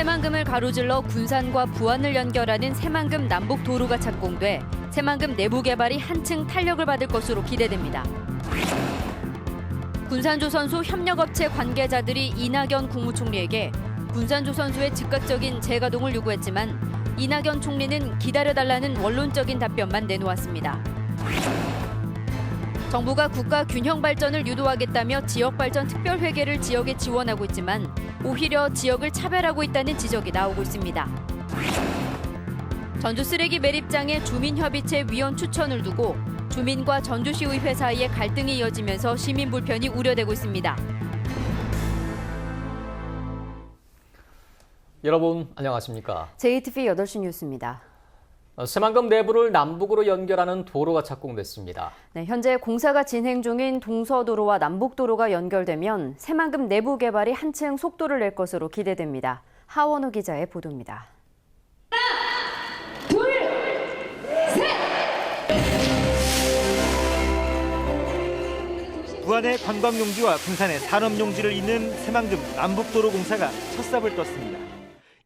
새만금을 가로질러 군산과 부안을 연결하는 새만금 남북도로가 착공돼 새만금 내부 개발이 한층 탄력을 받을 것으로 기대됩니다. 군산조선소 협력업체 관계자들이 이낙연 국무총리에게 군산조선소의 즉각적인 재가동을 요구했지만 이낙연 총리는 기다려달라는 원론적인 답변만 내놓았습니다. 정부가 국가 균형 발전을 유도하겠다며 지역발전 특별회계를 지역에 지원하고 있지만 오히려 지역을 차별하고 있다는 지적이 나오고 있습니다. 전주 쓰레기 매립장의 주민협의체 위원 추천을 두고 주민과 전주시의회 사이에 갈등이 이어지면서 시민 불편이 우려되고 있습니다. 여러분 안녕하십니까? JTV 8시 뉴스입니다. 새만금 내부를 남북으로 연결하는 도로가 착공됐습니다. 네, 현재 공사가 진행 중인 동서도로와 남북도로가 연결되면 새만금 내부 개발이 한층 속도를 낼 것으로 기대됩니다. 하원우 기자의 보도입니다. 하나, 둘, 셋! 부안의 관광용지와 군산의 산업용지를 잇는 새만금 남북도로 공사가 첫 삽을 떴습니다.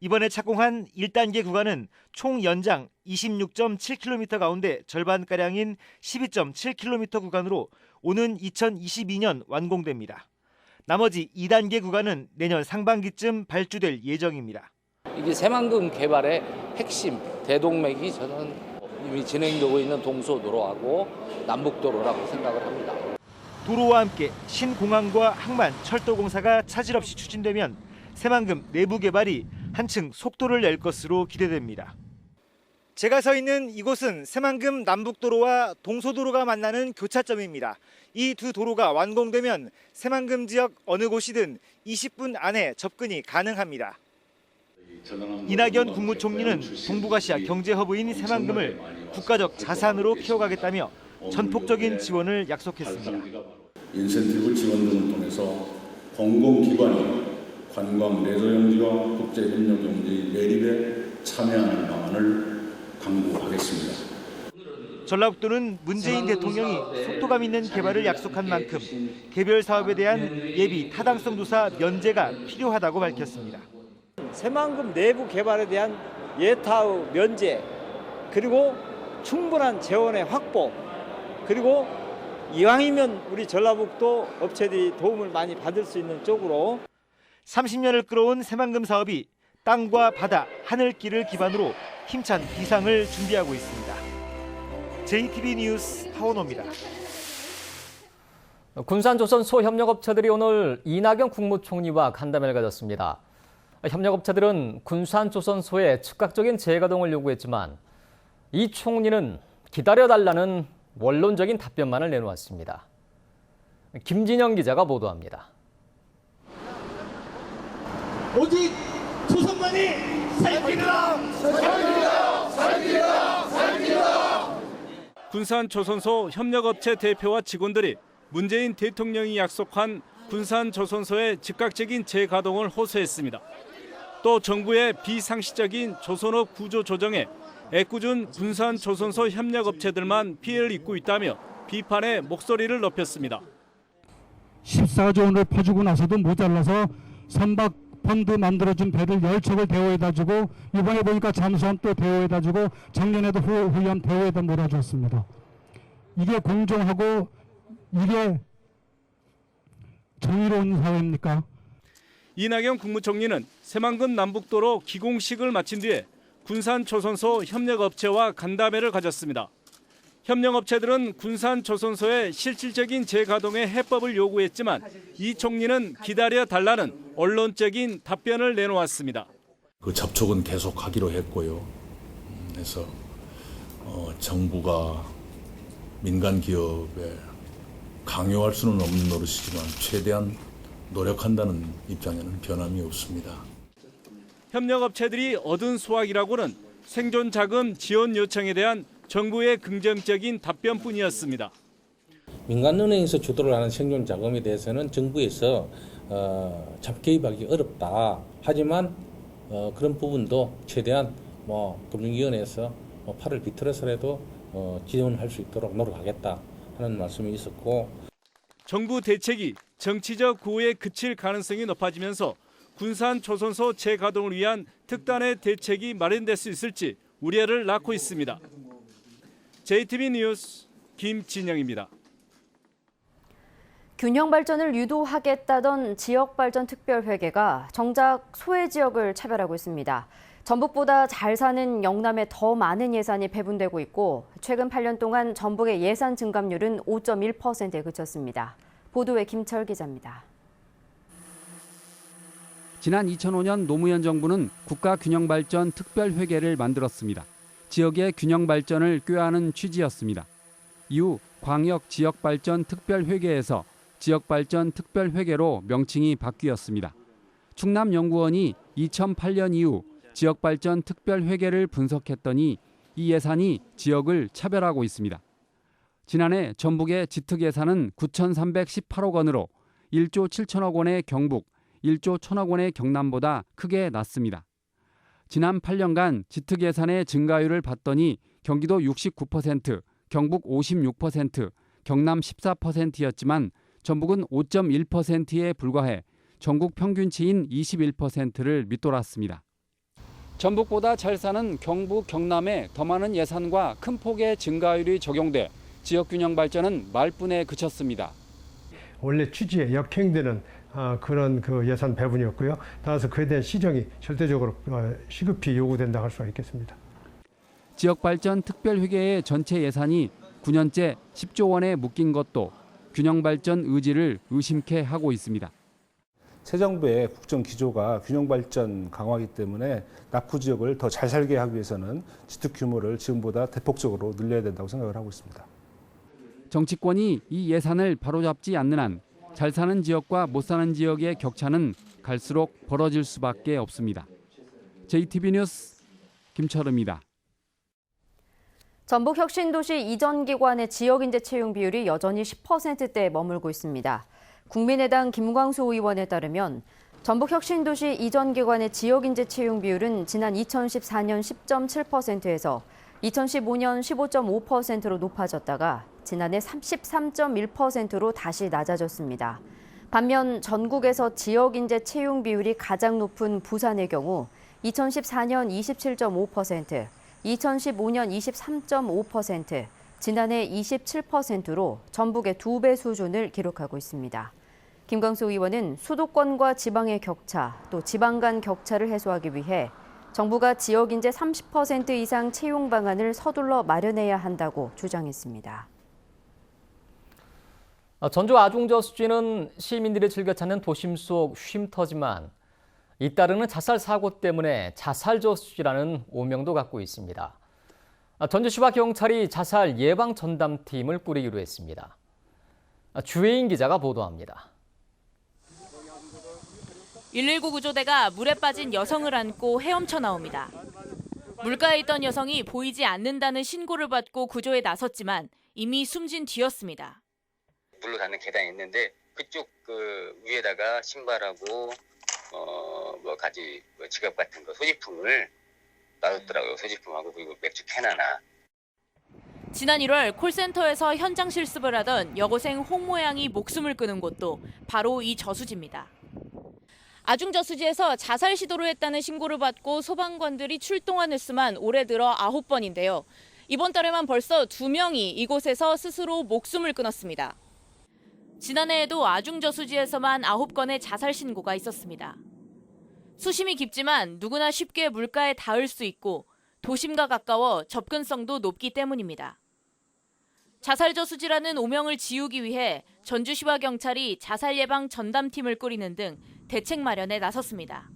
이번에 착공한 1단계 구간은 총 연장 26.7km 가운데 절반가량인 12.7km 구간으로 오는 2022년 완공됩니다. 나머지 2단계 구간은 내년 상반기쯤 발주될 예정입니다. 이게 새만금 개발의 핵심 대동맥이 저는 이미 진행되고 있는 동서도로하고 남북도로라고 생각을 합니다. 도로와 함께 신공항과 항만 철도 공사가 차질 없이 추진되면 새만금 내부 개발이 한층 속도를 낼 것으로 기대됩니다. 제가 서 있는 이곳은 새만금 남북도로와 동서도로가 만나는 교차점입니다. 이 두 도로가 완공되면 새만금 지역 어느 곳이든 20분 안에 접근이 가능합니다. 이낙연 국무총리는 동북아시아 경제허브인 새만금을 국가적 자산으로 키워가겠다며 전폭적인 지원을 약속했습니다. 인센티브 지원 등을 통해서 공공기관이 관광 레저용지와 국제협력용지 매립에 참여하는 방안을 강구하겠습니다. 전라북도는 문재인 대통령이 속도감 있는 개발을 약속한 만큼 개별 사업에 대한 예비 타당성 조사 면제가 필요하다고 밝혔습니다. 새만금 내부 개발에 대한 예타의 면제, 그리고 충분한 재원의 확보, 그리고 이왕이면 우리 전라북도 업체들이 도움을 많이 받을 수 있는 쪽으로 30년을 끌어온 새만금 사업이 땅과 바다, 하늘길을 기반으로 힘찬 비상을 준비하고 있습니다. JTB 뉴스 하원호입니다. 군산조선소 협력업체들이 오늘 이낙연 국무총리와 간담회를 가졌습니다. 협력업체들은 군산조선소의 즉각적인 재가동을 요구했지만 이 총리는 기다려달라는 원론적인 답변만을 내놓았습니다. 김진영 기자가 보도합니다. 오직 조선만이 살기라! 살기라! 살기라! 살기라! 군산조선소 협력업체 대표와 직원들이 문재인 대통령이 약속한 군산조선소의 즉각적인 재가동을 호소했습니다. 또 정부의 비상시적인 조선업 구조 조정에 애꿎은 군산조선소 협력업체들만 피해를 입고 있다며 비판의 목소리를 높였습니다. 14조 원을 퍼주고 나서도 모자라서 선박 펀드 만들어준 배를 10척을 대우에다 주고 이번에 보니까 잠수함 또 대우에다 주고 작년에도 후연 대우에다 몰아줬습니다. 이게 공정하고 이게 정의로운 사회입니까? 이낙연 국무총리는 새만금 남북도로 기공식을 마친 뒤에 군산조선소 협력업체와 간담회를 가졌습니다. 협력업체들은 군산조선소의 실질적인 재가동의 해법을 요구했지만 이 총리는 기다려달라는 언론적인 답변을 내놓았습니다. 그 접촉은 계속하기로 했고요. 그래서 정부가 민간 기업에 강요할 수는 없는 노릇이지만 최대한 노력한다는 입장에는 변함이 없습니다. 협력업체들이 얻은 수확이라고는 생존 자금 지원 요청에 대한 정부의 긍정적인 답변뿐이었습니다. 민간은행에서 주도를 하는 생존 자금에 대해서는 정부에서 개입하기 어렵다. 하지만 그런 부분도 최대한 금융위원회에서 팔을 비틀어서라도 지원할 수 있도록 노력하겠다 하는 말씀이 있었고, 정부 대책이 정치적 구호에 그칠 가능성이 높아지면서 군산 조선소 재가동을 위한 특단의 대책이 마련될 수 있을지 우려를 낳고 있습니다. JTB 뉴스 김진영입니다. 균형 발전을 유도하겠다던 지역발전특별회계가 정작 소외 지역을 차별하고 있습니다. 전북보다 잘 사는 영남에 더 많은 예산이 배분되고 있고 최근 8년 동안 전북의 예산 증감률은 5.1%에 그쳤습니다. 보도에 김철 기자입니다. 지난 2005년 노무현 정부는 국가균형발전 특별회계를 만들었습니다. 지역의 균형 발전을 꾀하는 취지였습니다. 이후 광역지역발전 특별회계에서 지역발전 특별회계로 명칭이 바뀌었습니다. 충남연구원이 2008년 이후 지역발전 특별회계를 분석했더니 이 예산이 지역을 차별하고 있습니다. 지난해 전북의 지특 예산은 9,318억 원으로 1조 7천억 원의 경북, 1조 1천억 원의 경남보다 크게 낮습니다. 지난 8년간 지특 예산의 증가율을 봤더니 경기도 69%, 경북 56%, 경남 14%였지만 전북은 5.1%에 불과해 전국 평균치인 21%를 밑돌았습니다. 전북보다 잘 사는 경북, 경남에 더 많은 예산과 큰 폭의 증가율이 적용돼 지역균형 발전은 말뿐에 그쳤습니다. 원래 취지에 역행되는 그런 예산 배분이었고요. 따라서 그에 대한 시정이 절대적으로 시급히 요구된다 할 수가 있겠습니다. 지역발전 특별회계의 전체 예산이 9년째 10조 원에 묶인 것도 균형발전 의지를 의심케 하고 있습니다. 새 정부의 국정 기조가 균형발전 강화이기 때문에 낙후 지역을 더 잘 살게 하기 위해서는 지특 규모를 지금보다 대폭적으로 늘려야 된다고 생각을 하고 있습니다. 정치권이 이 예산을 바로잡지 않는 한 잘 사는 지역과 못 사는 지역의 격차는 갈수록 벌어질 수밖에 없습니다. JTB 뉴스 김철우입니다. 전북 혁신도시 이전 기관의 지역인재 채용 비율이 여전히 10%대에 머물고 있습니다. 국민의당 김광수 의원에 따르면 전북 혁신도시 이전 기관의 지역인재 채용 비율은 지난 2014년 10.7%에서 2015년 15.5%로 높아졌다가 지난해 33.1%로 다시 낮아졌습니다. 반면 전국에서 지역인재 채용 비율이 가장 높은 부산의 경우 2014년 27.5%, 2015년 23.5%, 지난해 27%로 전북의 2배 수준을 기록하고 있습니다. 김광수 의원은 수도권과 지방의 격차, 또 지방 간 격차를 해소하기 위해 정부가 지역인재 30% 이상 채용 방안을 서둘러 마련해야 한다고 주장했습니다. 전주 아중저수지는 시민들이 즐겨 찾는 도심 속 쉼터지만 잇따르는 자살 사고 때문에 자살저수지라는 오명도 갖고 있습니다. 전주시와 경찰이 자살 예방 전담팀을 꾸리기로 했습니다. 주혜인 기자가 보도합니다. 119 구조대가 물에 빠진 여성을 안고 헤엄쳐 나옵니다. 물가에 있던 여성이 보이지 않는다는 신고를 받고 구조에 나섰지만 이미 숨진 뒤였습니다. 물로 닿는 계단이 있는데 그쪽 위에다가 신발하고 가지 지갑 같은 거 소지품을 놔뒀더라고요. 소지품하고 그리고 맥주 캔 하나. 지난 1월 콜센터에서 현장 실습을 하던 여고생 홍모 양이 목숨을 끊은 곳도 바로 이 저수지입니다. 아중저수지에서 자살 시도를 했다는 신고를 받고 소방관들이 출동한 횟수만 올해 들어 9번인데요. 이번 달에만 벌써 2명이 이곳에서 스스로 목숨을 끊었습니다. 지난해에도 아중저수지에서만 9건의 자살 신고가 있었습니다. 수심이 깊지만 누구나 쉽게 물가에 닿을 수 있고 도심과 가까워 접근성도 높기 때문입니다. 자살저수지라는 오명을 지우기 위해 전주시와 경찰이 자살 예방 전담팀을 꾸리는 등 대책 마련에 나섰습니다.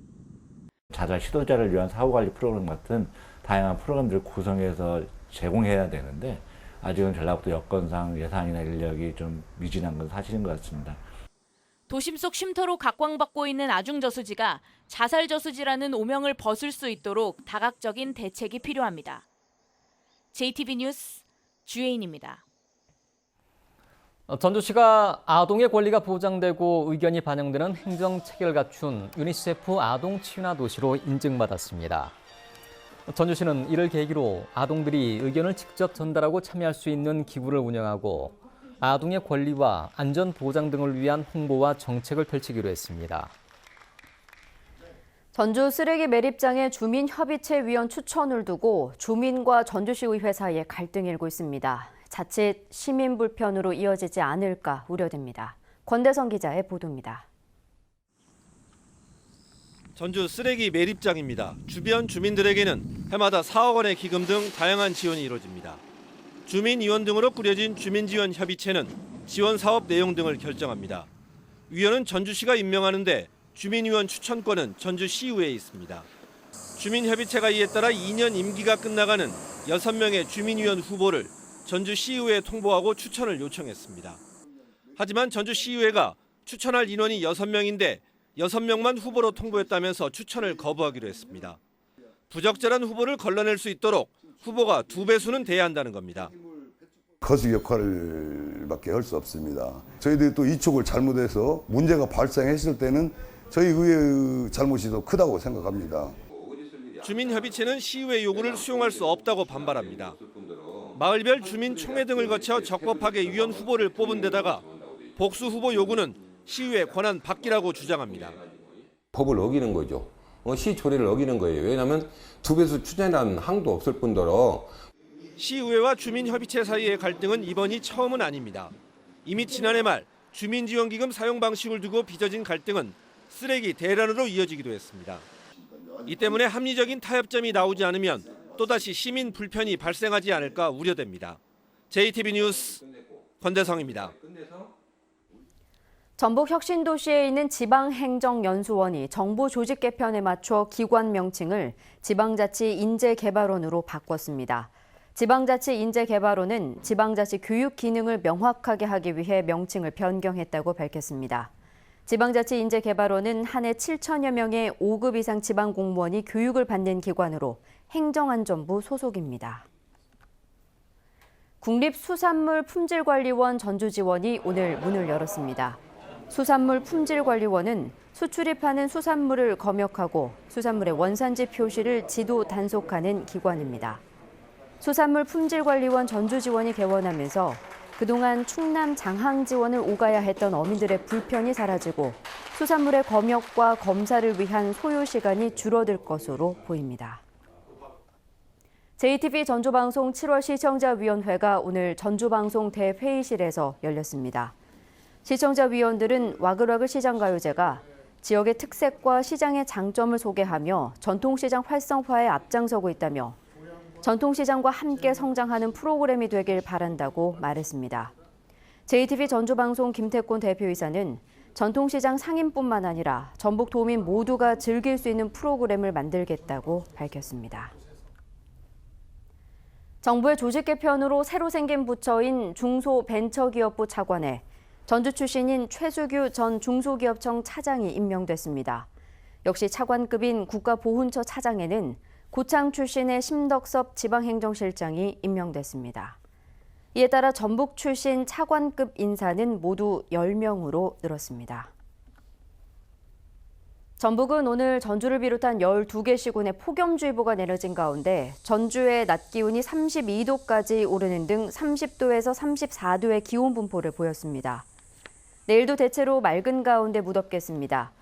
자살 시도자를 위한 사후관리 프로그램 같은 다양한 프로그램들을 구성해서 제공해야 되는데 아직은 전라북도 여건상 예산이나 인력이 좀 미진한 건 사실인 것 같습니다. 도심 속 쉼터로 각광받고 있는 아중저수지가 자살저수지라는 오명을 벗을 수 있도록 다각적인 대책이 필요합니다. JTB 뉴스 주혜인입니다. 전주시가 아동의 권리가 보장되고 의견이 반영되는 행정체계를 갖춘 유니세프 아동 친화 도시로 인증받았습니다. 전주시는 이를 계기로 아동들이 의견을 직접 전달하고 참여할 수 있는 기구를 운영하고 아동의 권리와 안전 보장 등을 위한 홍보와 정책을 펼치기로 했습니다. 전주 쓰레기 매립장의 주민협의체 위원 추천을 두고 주민과 전주시의회 사이에 갈등이 일고 있습니다. 자칫 시민 불편으로 이어지지 않을까 우려됩니다. 권대성 기자의 보도입니다. 전주 쓰레기 매립장입니다. 주변 주민들에게는 해마다 4억 원의 기금 등 다양한 지원이 이루어집니다. 주민위원 등으로 꾸려진 주민지원협의체는 지원 사업 내용 등을 결정합니다. 위원은 전주시가 임명하는데 주민위원 추천권은 전주시의회에 있습니다. 주민협의체가 이에 따라 2년 임기가 끝나가는 6명의 주민위원 후보를 전주시의회에 통보하고 추천을 요청했습니다. 하지만 전주시의회가 추천할 인원이 6명인데 6명만 후보로 통보했다면서 추천을 거부하기로 했습니다. 부적절한 후보를 걸러낼 수 있도록 후보가 2배수는 돼야 한다는 겁니다. 거수 역할밖에 할 수 없습니다. 저희들이 또 이쪽을 잘못해서 문제가 발생했을 때는 저희 의회의 잘못이 더 크다고 생각합니다. 주민협의체는 시의회 요구를 수용할 수 없다고 반발합니다. 마을별 주민총회 등을 거쳐 적법하게 위원 후보를 뽑은 데다가 복수 후보 요구는 시의회 권한 밖이라고 주장합니다. 법을 어기는 거죠. 시 조례를 어기는 거예요. 왜냐하면 2배수 추천이라는 항도 없을 뿐더러 시의회와 주민협의체 사이의 갈등은 이번이 처음은 아닙니다. 이미 지난해 말 주민지원기금 사용 방식을 두고 빚어진 갈등은 쓰레기 대란으로 이어지기도 했습니다. 이 때문에 합리적인 타협점이 나오지 않으면 또다시 시민 불편이 발생하지 않을까 우려됩니다. JTB 뉴스 권대성입니다. 전북 혁신도시에 있는 지방행정연수원이 정부 조직 개편에 맞춰 기관 명칭을 지방자치 인재개발원으로 바꿨습니다. 지방자치 인재개발원은 지방자치 교육 기능을 명확하게 하기 위해 명칭을 변경했다고 밝혔습니다. 지방자치 인재개발원은 한 해 7천여 명의 5급 이상 지방공무원이 교육을 받는 기관으로 행정안전부 소속입니다. 국립수산물 품질관리원 전주지원이 오늘 문을 열었습니다. 수산물 품질관리원은 수출입하는 수산물을 검역하고 수산물의 원산지 표시를 지도 단속하는 기관입니다. 수산물 품질관리원 전주지원이 개원하면서 그동안 충남 장항지원을 오가야 했던 어민들의 불편이 사라지고 수산물의 검역과 검사를 위한 소요 시간이 줄어들 것으로 보입니다. JTB 전주방송 7월 시청자위원회가 오늘 전주방송 대회의실에서 열렸습니다. 시청자위원들은 와글와글 시장가요제가 지역의 특색과 시장의 장점을 소개하며 전통시장 활성화에 앞장서고 있다며 전통시장과 함께 성장하는 프로그램이 되길 바란다고 말했습니다. JTB 전주방송 김태권 대표이사는 전통시장 상인뿐만 아니라 전북 도민 모두가 즐길 수 있는 프로그램을 만들겠다고 밝혔습니다. 정부의 조직 개편으로 새로 생긴 부처인 중소벤처기업부 차관에 전주 출신인 최수규 전 중소기업청 차장이 임명됐습니다. 역시 차관급인 국가보훈처 차장에는 고창 출신의 심덕섭 지방행정실장이 임명됐습니다. 이에 따라 전북 출신 차관급 인사는 모두 10명으로 늘었습니다. 전북은 오늘 전주를 비롯한 12개 시군에 폭염주의보가 내려진 가운데 전주의 낮 기온이 32도까지 오르는 등 30도에서 34도의 기온 분포를 보였습니다. 내일도 대체로 맑은 가운데 무덥겠습니다.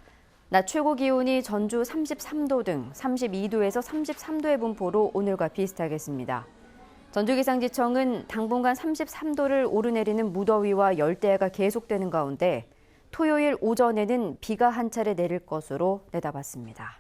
낮 최고 기온이 전주 33도 등 32도에서 33도의 분포로 오늘과 비슷하겠습니다. 전주기상지청은 당분간 33도를 오르내리는 무더위와 열대야가 계속되는 가운데 토요일 오전에는 비가 한 차례 내릴 것으로 내다봤습니다.